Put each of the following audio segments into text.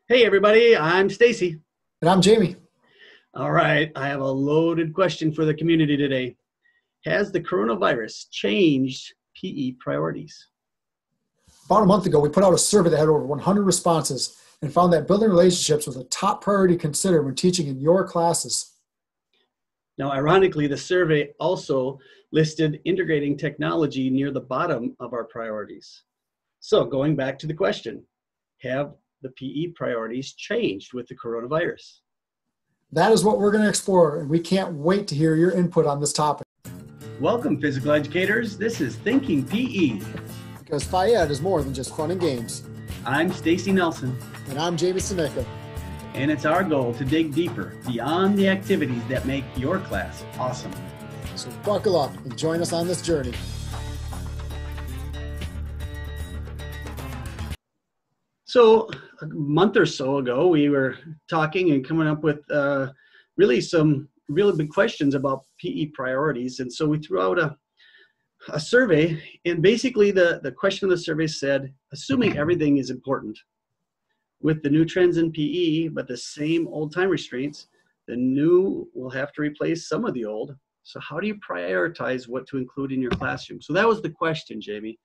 Hey everybody, I'm Stacey. And I'm Jamie. All right, I have a loaded question for the community today. Has the coronavirus changed PE priorities? About a month ago, we put out a survey that had over 100 responses and found that building relationships was a top priority to consider when teaching in your classes. Now, ironically, the survey also listed integrating technology near the bottom of our priorities. So, going back to the question, have the PE priorities changed with the coronavirus? That is what we're going to explore, and we can't wait to hear your input on this topic. Welcome, physical educators. This is Thinking PE. Because FIED is more than just fun and games. I'm Stacey Nelson. And I'm Jamie Seneca. And it's our goal to dig deeper beyond the activities that make your class awesome. So buckle up and join us on this journey. So a month or so ago, we were talking and coming up with really some really big questions about PE priorities. And so we threw out a survey, and basically the question of the survey said, assuming everything is important, with the new trends in PE, but the same old time restraints, the new will have to replace some of the old. So how do you prioritize what to include in your classroom? So that was the question, Jamie.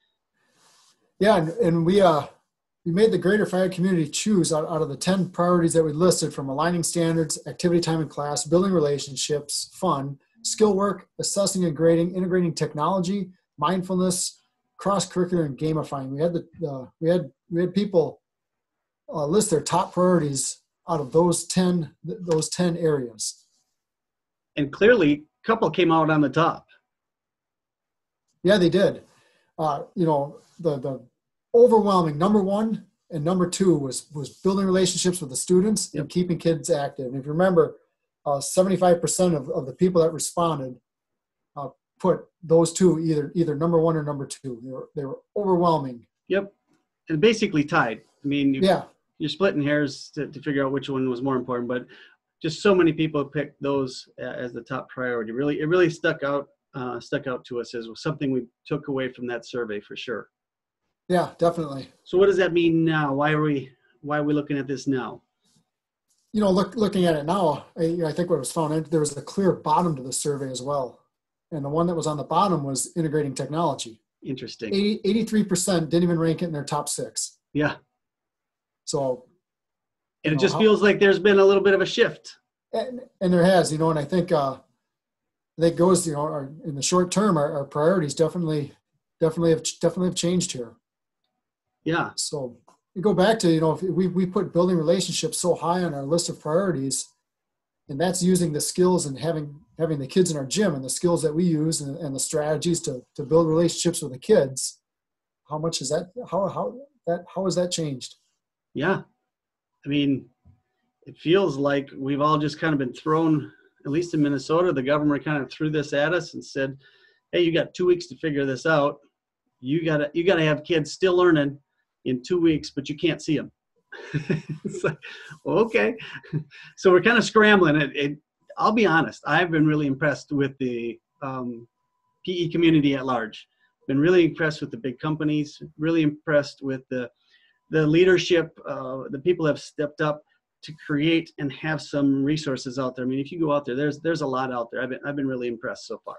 Yeah, and we made the greater FIED community choose out of the 10 priorities that we listed, from aligning standards, activity time in class, building relationships, fun, skill work, assessing and grading, integrating technology, mindfulness, cross-curricular, and gamifying. We had people list their top priorities out of those 10 areas. And clearly, a couple came out on the top. Yeah, they did. The overwhelming number one and number two was building relationships with the students and keeping kids active. And if you remember, 75% of the people that responded put those two either number one or number two. They were overwhelming. Yep, and basically tied. I mean, you're splitting hairs to figure out which one was more important, but just so many people picked those as the top priority. It really stuck out to us as something we took away from that survey for sure. Yeah, definitely. So what does that mean now? Why are we looking at this now? Looking at it now, I think what was found, there was a clear bottom to the survey as well. And the one that was on the bottom was integrating technology. Interesting. 83% didn't even rank it in their top 6. Yeah. So. And it just feels like there's been a little bit of a shift. And there has, and I think that goes, in the short term, our priorities definitely have changed here. Yeah. So you go back to, if we put building relationships so high on our list of priorities, and that's using the skills and having the kids in our gym and the skills that we use and the strategies to build relationships with the kids. How much is that? How has that changed? Yeah. I mean, it feels like we've all just kind of been thrown, at least in Minnesota, the government kind of threw this at us and said, hey, you got 2 weeks to figure this out. You gotta have kids still learning in 2 weeks, but you can't see them. It's like, okay. So we're kind of scrambling. I'll be honest, I've been really impressed with the PE community at large. Been really impressed with the big companies, really impressed with the leadership, the people have stepped up to create and have some resources out there. I mean, if you go out there, there's a lot out there. I've been really impressed so far.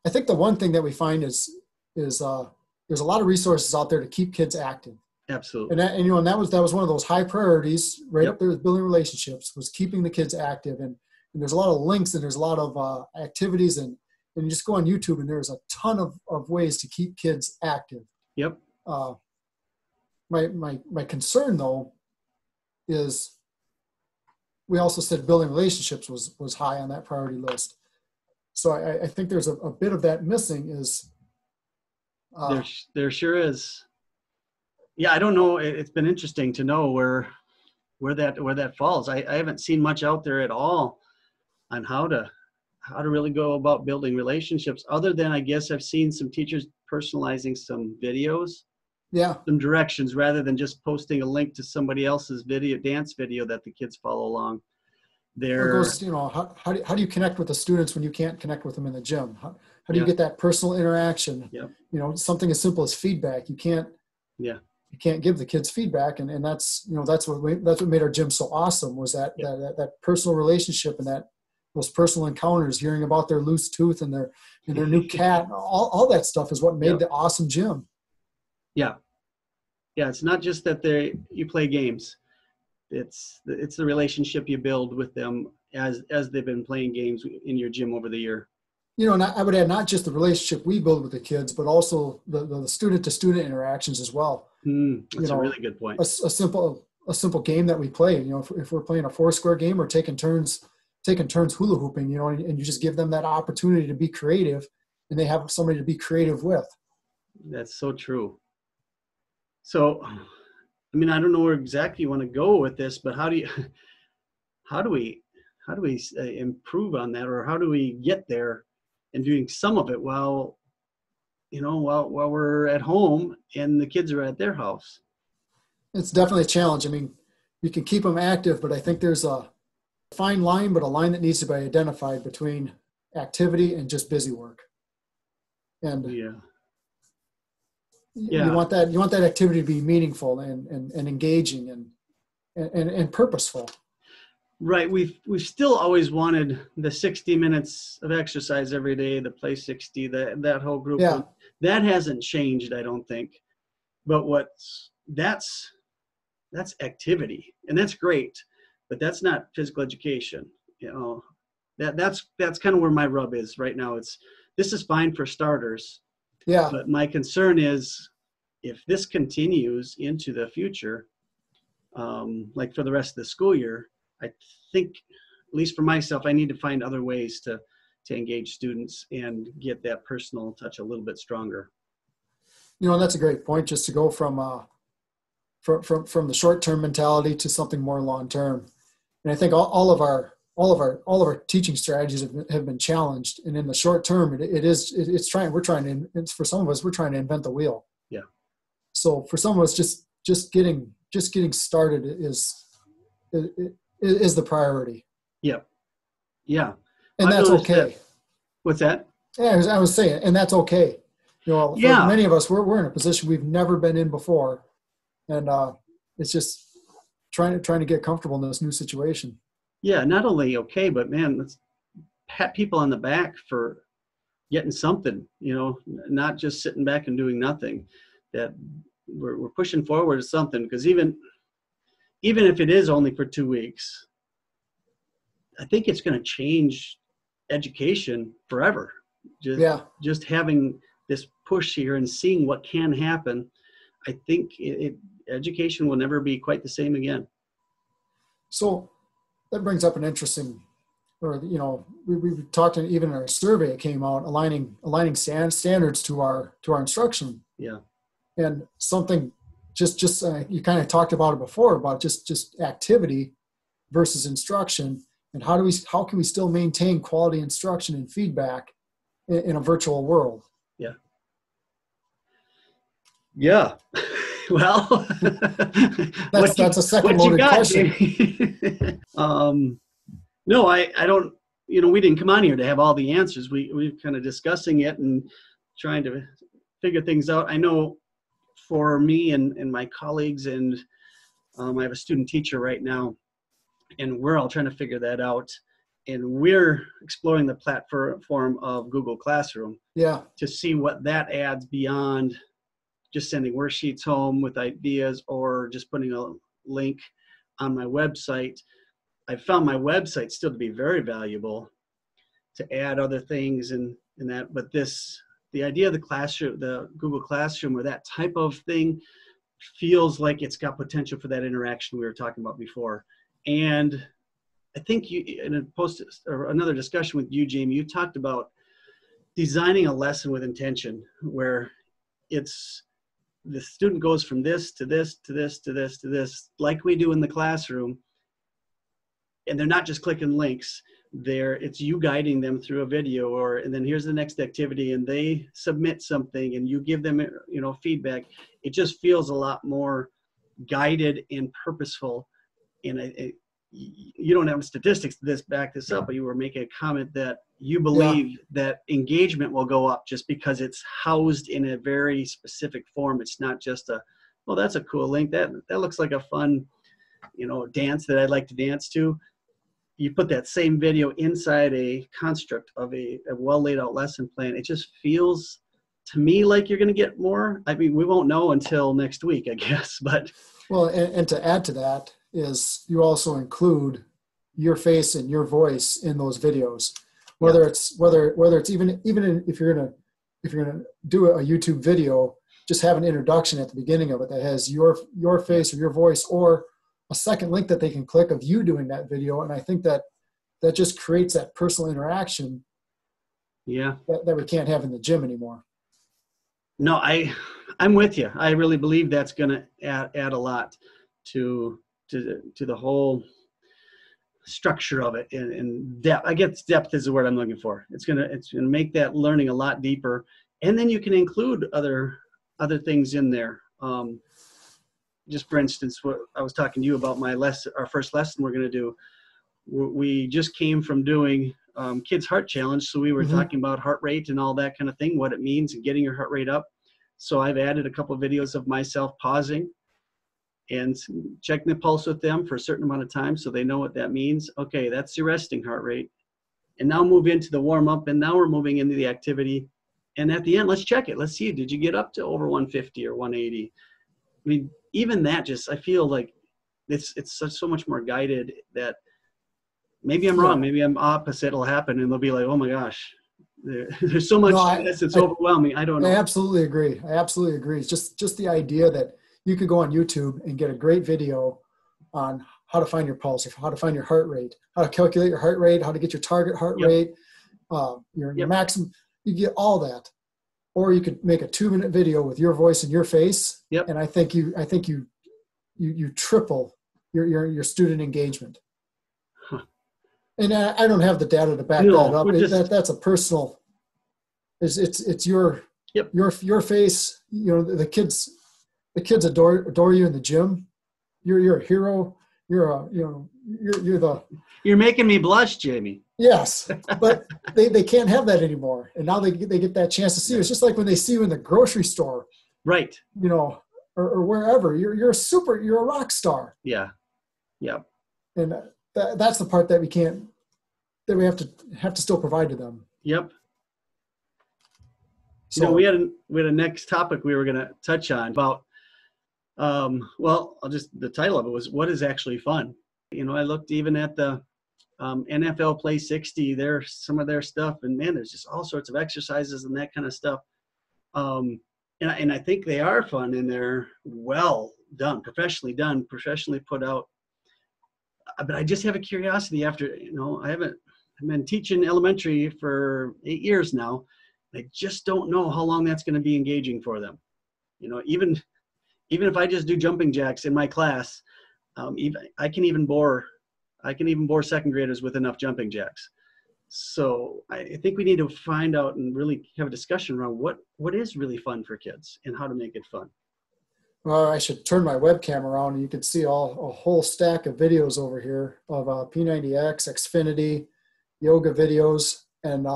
I think the one thing that we find is there's a lot of resources out there to keep kids active. Absolutely. And that was one of those high priorities right up there with building relationships, was keeping the kids active. And there's a lot of links and there's a lot of activities, and you just go on YouTube and there's a ton of ways to keep kids active. Yep. My concern though is, we also said building relationships was high on that priority list. So I think there's a bit of that missing. There sure is. Yeah, I don't know. It's been interesting to know where that falls. I haven't seen much out there at all on how to really go about building relationships, other than I guess I've seen some teachers personalizing some videos. Yeah. Some directions, rather than just posting a link to somebody else's dance video that the kids follow along. How do you connect with the students when you can't connect with them in the gym? How do you get that personal interaction? Yeah. Something as simple as feedback. You can't. Yeah. you can't give the kids feedback. And that's, that's what made our gym so awesome, was that personal relationship, and those personal encounters, hearing about their loose tooth and their new cat, all that stuff is what made the awesome gym. Yeah. Yeah. It's not just that you play games. It's the relationship you build with them as they've been playing games in your gym over the year. And I would add, not just the relationship we build with the kids, but also the student to student interactions as well. That's a really good point. A simple game that we play, if we're playing a 4-square game, or taking turns hula hooping, and you just give them that opportunity to be creative, and they have somebody to be creative with. That's so true. So, I mean, I don't know where exactly you want to go with this, but how do we improve on that, or how do we get there and doing some of it while we're at home and the kids are at their house? It's definitely a challenge. I mean, you can keep them active, but I think there's a fine line, but a line that needs to be identified between activity and just busy work. And you want that activity to be meaningful and engaging and purposeful. Right. We've still always wanted the 60 minutes of exercise every day, the play 60, that whole group. Yeah. That hasn't changed, I don't think. But that's activity, and that's great, but that's not physical education. That's kind of where my rub is right now. This is fine for starters. Yeah. But my concern is, if this continues into the future, like for the rest of the school year, I think, at least for myself, I need to find other ways to engage students and get that personal touch a little bit stronger. That's a great point, just to go from the short-term mentality to something more long-term. And I think all of our teaching strategies have been challenged. And in the short term, for some of us, we're trying to invent the wheel. Yeah. So for some of us, just getting started is the priority. Yep. Yeah. And that's okay. What's that? Yeah, I was saying, and that's okay. For many of us, we're in a position we've never been in before. And it's just trying to get comfortable in this new situation. Yeah, not only okay, but man, let's pat people on the back for getting something, not just sitting back and doing nothing. That we're pushing forward to something, because even if it is only for 2 weeks, I think it's going to change education forever. Just having this push here and seeing what can happen, I think education will never be quite the same again. So that brings up an interesting, we've talked, even in our survey, it came out aligning standards to our instruction. Yeah. And something just you kind of talked about it before, about just activity versus instruction, and how can we still maintain quality instruction and feedback in a virtual world? Yeah. Yeah. Well, that's a second loaded question. No, I don't, we didn't come on here to have all the answers. We're kind of discussing it and trying to figure things out. I know for me and my colleagues, and I have a student teacher right now, and we're all trying to figure that out. And we're exploring the platform of Google Classroom to see what that adds beyond just sending worksheets home with ideas, or just putting a link on my website. I found my website still to be very valuable to add other things and that, but the idea of the classroom, the Google Classroom, or that type of thing, feels like it's got potential for that interaction we were talking about before. And I think in a post or another discussion with you, Jamie, you talked about designing a lesson with intention, where the student goes from this to this to this to this to this, like we do in the classroom, and they're not just clicking links. It's you guiding them through a video, and then here's the next activity, and they submit something, and you give them feedback. It just feels a lot more guided and purposeful. And you don't have statistics to back this up, but you were making a comment that you believe that engagement will go up just because it's housed in a very specific form. It's not just a well, that's a cool link. That looks like a fun, dance that I'd like to dance to. You put that same video inside a construct of a well laid out lesson plan. It just feels to me like you're going to get more. I mean, we won't know until next week, I guess, but. Well, and to add to that is you also include your face and your voice in those videos, whether it's even if you're gonna do a YouTube video, just have an introduction at the beginning of it that has your face or your voice, or a second link that they can click of you doing that video. And I think that just creates that personal interaction. Yeah. That we can't have in the gym anymore. No, I'm with you. I really believe that's going to add a lot to the whole structure of it, and depth. I guess depth is the word I'm looking for. It's gonna make that learning a lot deeper, and then you can include other things in there. Just for instance, what I was talking to you about our first lesson we're going to do. We just came from doing kids heart challenge, so we were talking about heart rate and all that kind of thing, what it means and getting your heart rate up. So I've added a couple of videos of myself pausing and checking the pulse with them for a certain amount of time so they know what that means. Okay, that's your resting heart rate. And now move into the warm-up, and now we're moving into the activity. And at the end, let's check it. Let's see, did you get up to over 150 or 180? I mean, even that I feel like it's so much more guided that maybe I'm wrong. Maybe I'm opposite. It'll happen, and they'll be like, oh my gosh, there's so much to this. It's overwhelming. I don't know. I absolutely agree. It's just the idea that you could go on YouTube and get a great video on how to find your pulse, or how to find your heart rate, how to calculate your heart rate, how to get your target heart rate, your maximum. You get all that. Or you could make a 2-minute video with your voice and your face. Yep. And I think you triple your student engagement. Huh. And I don't have the data to back that up. That's a personal. It's your face. The kids adore you in the gym. You're a hero. You're making me blush, Jamie. Yes, but they can't have that anymore. And now they get that chance to see you. It's just like when they see you in the grocery store. Right. Or wherever. You're a rock star. Yeah. Yeah. And that's the part that we have to still provide to them. Yep. So we had a next topic we were going to touch on about, the title of it was, what is actually fun? I looked even at the NFL Play 60, some of their stuff, and man, there's just all sorts of exercises and that kind of stuff. And I think they are fun, and they're well done, professionally put out. But I just have a curiosity after, I've been teaching elementary for 8 years now. I just don't know how long that's going to be engaging for them. Even if I just do jumping jacks in my class, I can even bore second graders with enough jumping jacks. So I think we need to find out and really have a discussion around what is really fun for kids and how to make it fun. Well, I should turn my webcam around, and you can see a whole stack of videos over here of P90X, Xfinity, yoga videos, and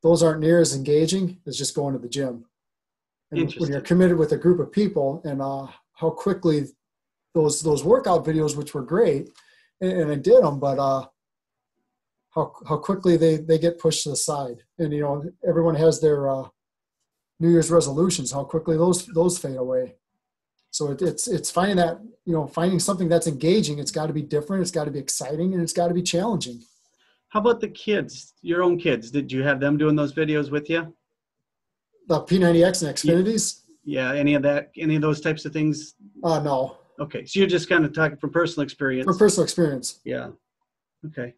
those aren't near as engaging as just going to the gym. And when you're committed with a group of people, and how quickly those workout videos, which were great, and I did them, but how quickly they get pushed to the side. And everyone has their New Year's resolutions, how quickly those fade away. So it's finding that, finding something that's engaging. It's got to be different, it's got to be exciting, and it's got to be challenging. How about the kids, your own kids? Did you have them doing those videos with you? The P90X and Xfinities? Yeah, any of those types of things? No. Okay, so you're just kind of talking from personal experience. From personal experience. Yeah. Okay.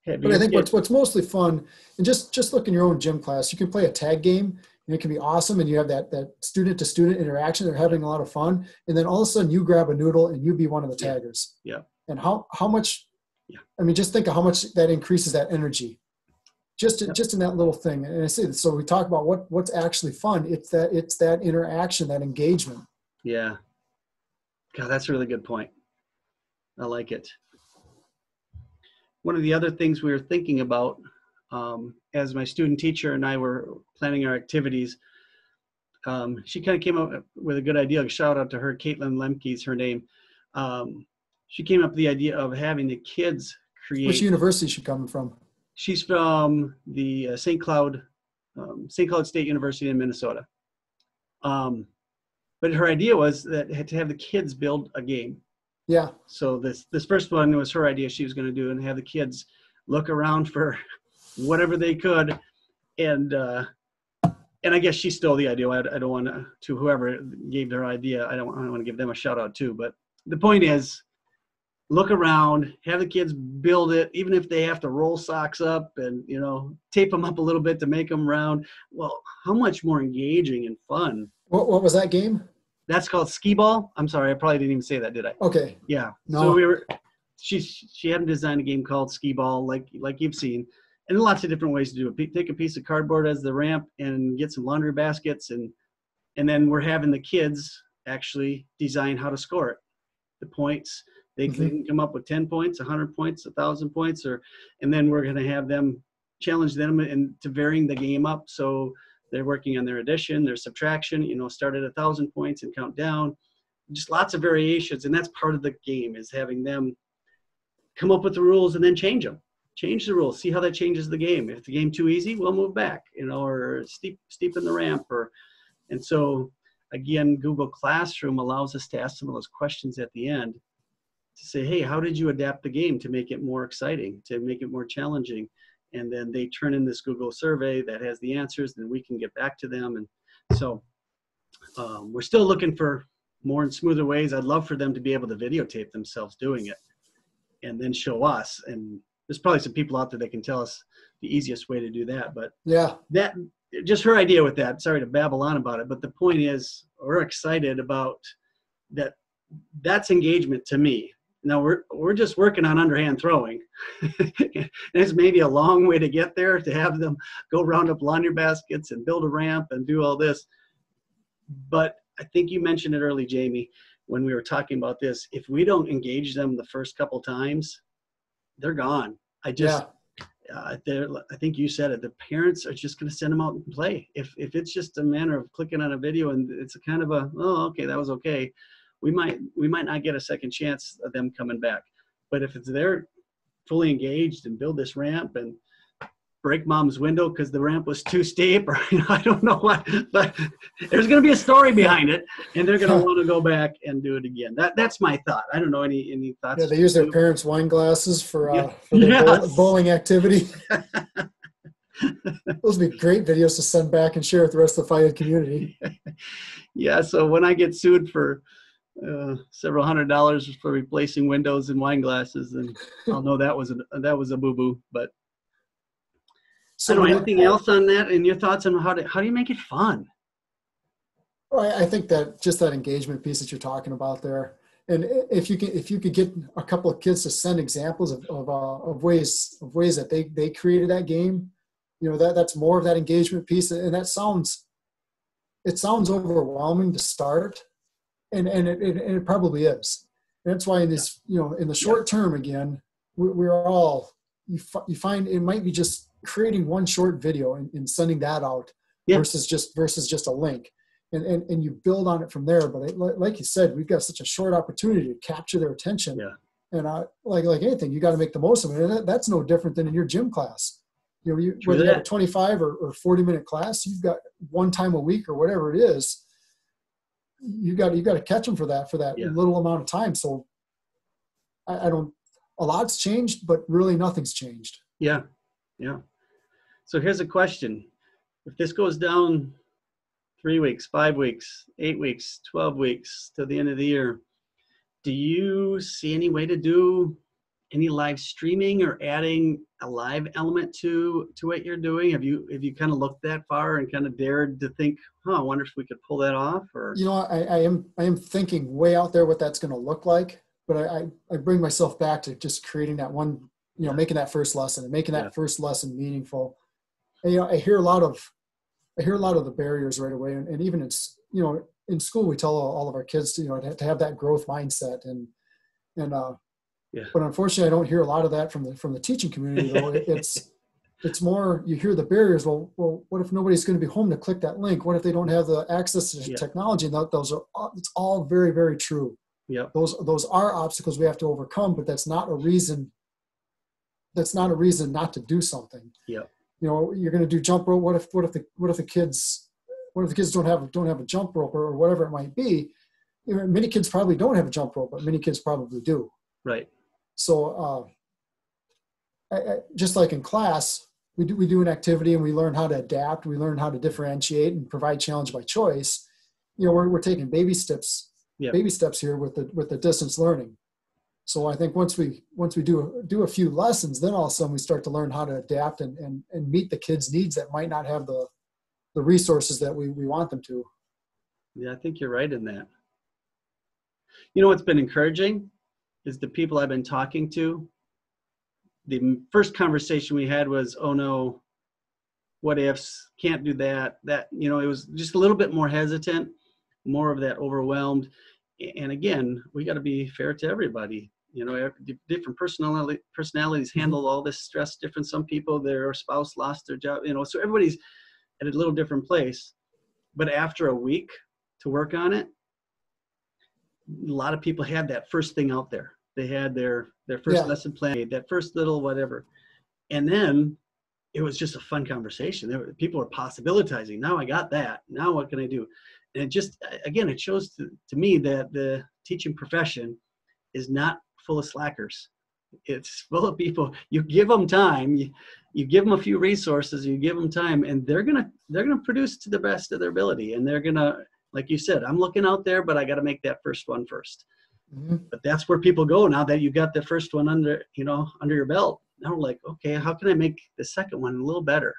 But I think what's mostly fun, and just look in your own gym class, you can play a tag game, and it can be awesome, and you have that student-to-student interaction. They're having a lot of fun, and then all of a sudden you grab a noodle and you be one of the taggers. Yeah. And how much? Yeah. I mean, just think of how much that increases that energy. Just in that little thing. And I say, so we talk about what's actually fun. It's that interaction, that engagement. Yeah. God, that's a really good point. I like it. One of the other things we were thinking about as my student teacher and I were planning our activities, She kind of came up with a good idea. Shout out to her, Caitlin Lemke's her name. She came up with the idea of having the kids create. Which university is she coming from? She's from the St. Cloud State University in Minnesota. But her idea was that had to have the kids build a game. Yeah. So this first one was her idea she was going to do, and have the kids look around for whatever they could. And I guess she stole the idea. I don't want to whoever gave her idea. I don't want to give them a shout out too. But the point is, look around, have the kids build it, even if they have to roll socks up and, tape them up a little bit to make them round. Well, how much more engaging and fun. What was that game? That's called skee ball. I'm sorry, I probably didn't even say that, did I? Okay. Yeah. No. So she had designed a game called skee ball, like you've seen, and lots of different ways to do it. Take a piece of cardboard as the ramp and get some laundry baskets, and then we're having the kids actually design how to score it, the points. They can come up with 10 points, 100 points, 1,000 points, and then we're going to have them challenge them and to varying the game up. So they're working on their addition, their subtraction, start at 1,000 points and count down. Just lots of variations. And that's part of the game, is having them come up with the rules and then change them. Change the rules, see how that changes the game. If the game too easy, we'll move back, or steepen the ramp. And so, again, Google Classroom allows us to ask some of those questions at the end to say, hey, how did you adapt the game to make it more exciting, to make it more challenging? And then they turn in this Google survey that has the answers, then we can get back to them. And so we're still looking for more and smoother ways. I'd love for them to be able to videotape themselves doing it and then show us. And there's probably some people out there that can tell us the easiest way to do that. But yeah, that just her idea with that. Sorry to babble on about it, but the point is, we're excited about that. That's engagement to me. Now we're just working on underhand throwing. It's maybe a long way to get there, to have them go round up laundry baskets and build a ramp and do all this. But I think you mentioned it early, Jamie, when we were talking about this. If we don't engage them the first couple times, they're gone. I think you said it. The parents are just going to send them out and play. If it's just a matter of clicking on a video and it's a kind of okay, that was okay, we might not get a second chance of them coming back. But if they're fully engaged and build this ramp and break mom's window because the ramp was too steep, or I don't know what, but there's going to be a story behind it, and they're going to want to go back and do it again. That's my thought. I don't know any thoughts. Yeah, they use their parents' wine glasses for their bowling activity. Those would be great videos to send back and share with the rest of the FIAD community. Yeah, so when I get sued for several $100s for replacing windows and wine glasses, and I'll know that was a boo-boo. But so, I don't know, anything else on that, and your thoughts on how do you make it fun? Well, I think that just that engagement piece that you're talking about there, and if you could get a couple of kids to send examples of ways that they created that game, that's more of that engagement piece, and it sounds overwhelming to start. And it probably is. And that's why in this, in the short term, again, we're all, you find it might be just creating one short video and sending that out versus just a link. And you build on it from there. But like you said, we've got such a short opportunity to capture their attention. Yeah. And like anything, you got to make the most of it. And that's no different than in your gym class. Whether you have a 25 or 40-minute class, you've got one time a week or whatever it is. You got to catch them for that little amount of time. So a lot's changed, but really nothing's changed. Yeah. So here's a question. If this goes down 3 weeks, 5 weeks, 8 weeks, 12 weeks to the end of the year, do you see any way to do any live streaming or adding a live element to what you're doing? Have you kind of looked that far and kind of dared to think, I wonder if we could pull that off? Or I am thinking way out there what that's going to look like, but I bring myself back to just creating that one, making that first lesson and making that first lesson meaningful. And I hear a lot of the barriers right away, and even it's in school we tell all of our kids to have that growth mindset and but unfortunately I don't hear a lot of that from the teaching community though. It's more, you hear the barriers. Well, what if nobody's going to be home to click that link? What if they don't have the access to technology? And those are, it's all very, very true. Yep. Those are obstacles we have to overcome, but that's not a reason. That's not a reason not to do something. Yep. You know, you're going to do jump rope. What if the kids don't have a jump rope or whatever it might be? You know, many kids probably don't have a jump rope, but many kids probably do. Right. So just like in class, we do an activity and we learn how to adapt. We learn how to differentiate and provide challenge by choice. You know, we're taking baby steps here with the distance learning. So I think once we do a few lessons, then all of a sudden we start to learn how to adapt and meet the kids' needs that might not have the resources that we want them to. Yeah, I think you're right in that. You know what's been encouraging is the people I've been talking to. The first conversation we had was, oh no, what ifs, can't do that. That, you know, it was just a little bit more hesitant, more of that overwhelmed. And again, we got to be fair to everybody. You know, different personalities handle all this stress different. Some people, their spouse lost their job, you know, so everybody's at a little different place. But after a week to work on it, a lot of people had that first thing out there. They had their first lesson plan, that first little whatever. And then it was just a fun conversation. People were possibilitizing. Now I got that. Now what can I do? And it just, again, it shows to me that the teaching profession is not full of slackers. It's full of people. You give them time, you give them a few resources, you give them time, and they're gonna produce to the best of their ability. And they're gonna, like you said, I'm looking out there, but I got to make that first one first. Mm-hmm. But that's where people go now that you got the first one under your belt. Now we're like, okay, how can I make the second one a little better?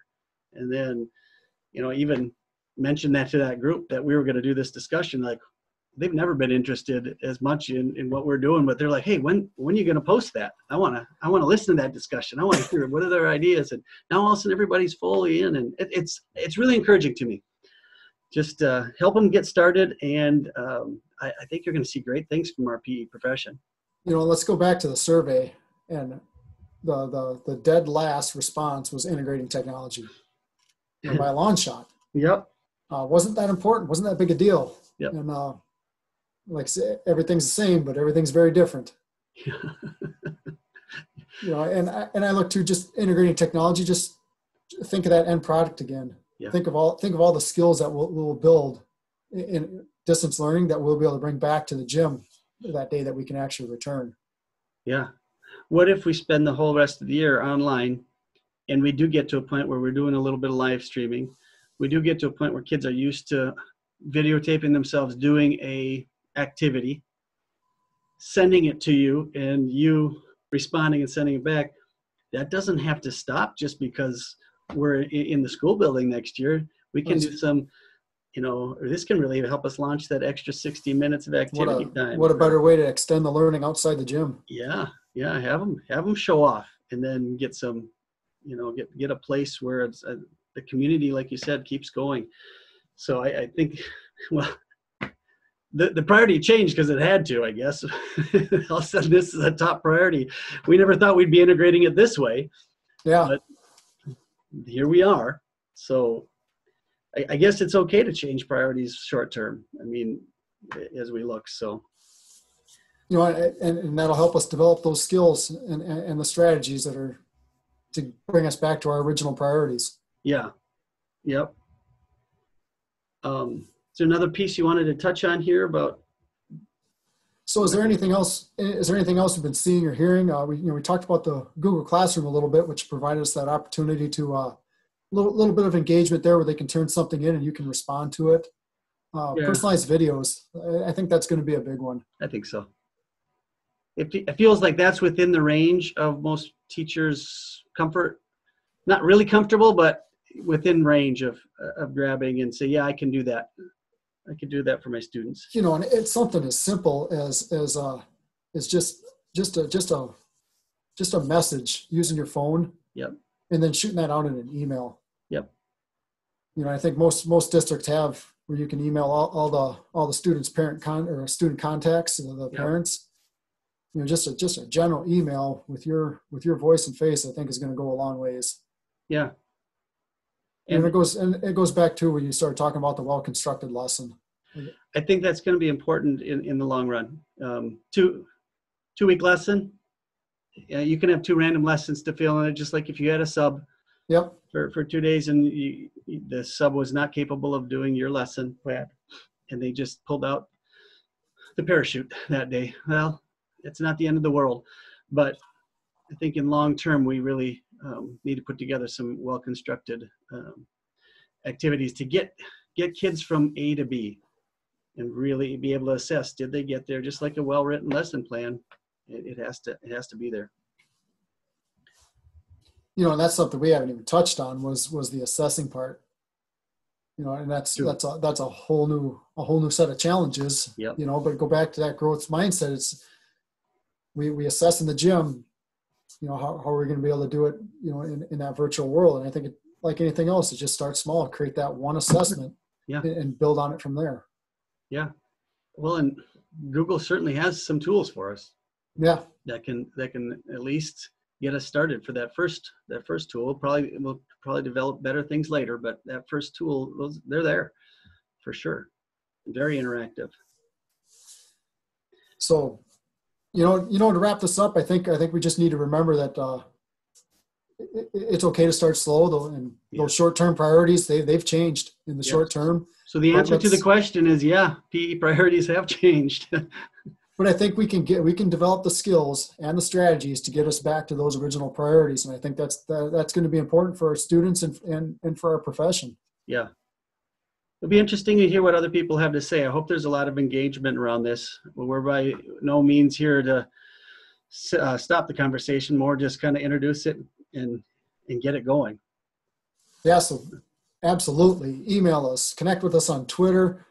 And then, you know, even mention that to that group that we were going to do this discussion. Like, they've never been interested as much in what we're doing, but they're like, hey, when are you going to post that? I want to listen to that discussion. I want to hear what are their ideas. And now all of a sudden everybody's fully in, and it's really encouraging to me. Just help them get started, and I think you're going to see great things from our PE profession. You know, let's go back to the survey, and the dead last response was integrating technology, and by a long shot. Yep. Wasn't that important? Wasn't that big a deal? Yep. And like I say, everything's the same, but everything's very different. You know, and I look to just integrating technology. Just think of that end product again. Yeah. Think of all the skills that we'll build in distance learning that we'll be able to bring back to the gym that day that we can actually return. Yeah. What if we spend the whole rest of the year online, and we do get to a point where we're doing a little bit of live streaming? We do get to a point where kids are used to videotaping themselves doing a activity, sending it to you, and you responding and sending it back. That doesn't have to stop just because we're in the school building next year. We can do some, you know, or this can really help us launch that extra 60 minutes of activity time. What a better way to extend the learning outside the gym. Yeah. Have them show off, and then get some, you know, get a place where it's the community, like you said, keeps going. So I think, well, the priority changed because it had to, I guess. All of a sudden, this is a top priority. We never thought we'd be integrating it this way. Yeah. But here we are. So I guess it's okay to change priorities short term. I mean, as we look, so. You know, and that'll help us develop those skills and the strategies that are to bring us back to our original priorities. Yeah. Yep. Is there another piece you wanted to touch on here about? So is there anything else you've been seeing or hearing? We talked about the Google Classroom a little bit, which provided us that opportunity to little bit of engagement there where they can turn something in and you can respond to it. Personalized videos. I think that's going to be a big one. I think so. It feels like that's within the range of most teachers' comfort. Not really comfortable, but within range of grabbing and say, yeah, I can do that. I can do that for my students. You know, and it's something as simple as just a message using your phone. Yep. And then shooting that out in an email. Yep. You know, I think most districts have where you can email all the students' student contacts, the parents. You know, just a general email with your voice and face, I think is going to go a long ways. Yeah. And it goes back to when you start talking about the well-constructed lesson. I think that's going to be important in the long run. 2-week lesson. You can have 2 random lessons to fill in it, just like if you had a sub. Yep. For 2 days and the sub was not capable of doing your lesson plan, and they just pulled out the parachute that day. Well, it's not the end of the world, but I think in long term we really need to put together some well-constructed activities to get kids from A to B and really be able to assess, did they get there? Just like a well-written lesson plan, it has to be there. And that's something we haven't even touched on was the assessing part. And that's a whole new set of challenges. Yep. But go back to that growth mindset. It's we assess in the gym. How are we going to be able to do it? In that virtual world. And I think like anything else, it just starts small. Create that one assessment. Yeah. And build on it from there. Yeah. Well, and Google certainly has some tools for us. Yeah. That can at least get us started for that first tool. We'll probably develop better things later, but that first tool, they're there for sure. Very interactive. So, to wrap this up, I think we just need to remember that it's okay to start slow, though, and those short-term priorities they've changed in the short term. So the answer to the question is, PE priorities have changed. But I think we can develop the skills and the strategies to get us back to those original priorities, and I think that's going to be important for our students and for our profession. Yeah, it'll be interesting to hear what other people have to say. I hope there's a lot of engagement around this. We're by no means here to stop the conversation, more just kind of introduce it and get it going. Yeah, so absolutely. Email us, connect with us on Twitter.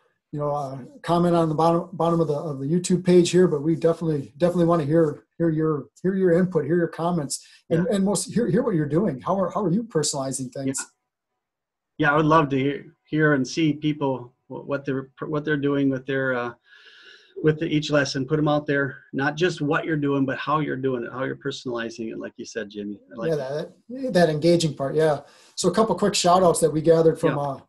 Comment on the bottom of the YouTube page here, but we definitely want to hear your input, hear your comments, and most hear what you're doing. How are you personalizing things? Yeah, I would love to hear and see people what they're doing with their each lesson. Put them out there, not just what you're doing, but how you're doing it, how you're personalizing it. Like you said, Jimmy. That engaging part. Yeah. So a couple quick shout outs that we gathered from.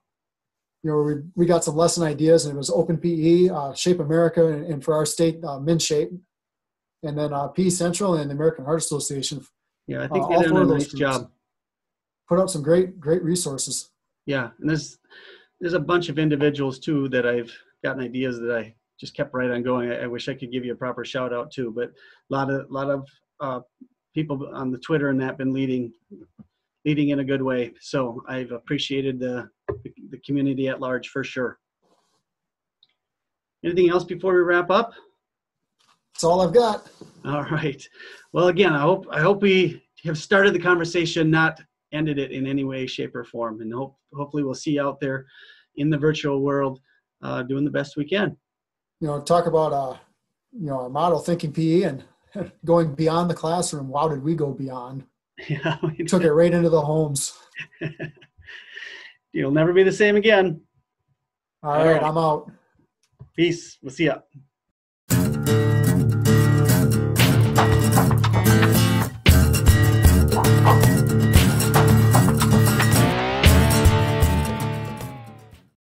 We got some lesson ideas, and it was Open PE, Shape America, and for our state, Men's Shape, and then PE Central and the American Heart Association. Yeah, I think they did a nice job. Put out some great resources. Yeah, and there's a bunch of individuals too that I've gotten ideas that I just kept right on going. I wish I could give you a proper shout out too, but a lot of people on the Twitter and that been leading in a good way. So I've appreciated the community at large for sure. Anything else before we wrap up? That's all I've got. All right. Well, again, I hope we have started the conversation, not ended it in any way, shape, or form. And hopefully we'll see you out there in the virtual world doing the best we can. Talk about our model thinking PE and going beyond the classroom. Wow, did we go beyond? Yeah, we took it right into the homes. You'll never be the same again. All right, I'm out. Peace. We'll see ya.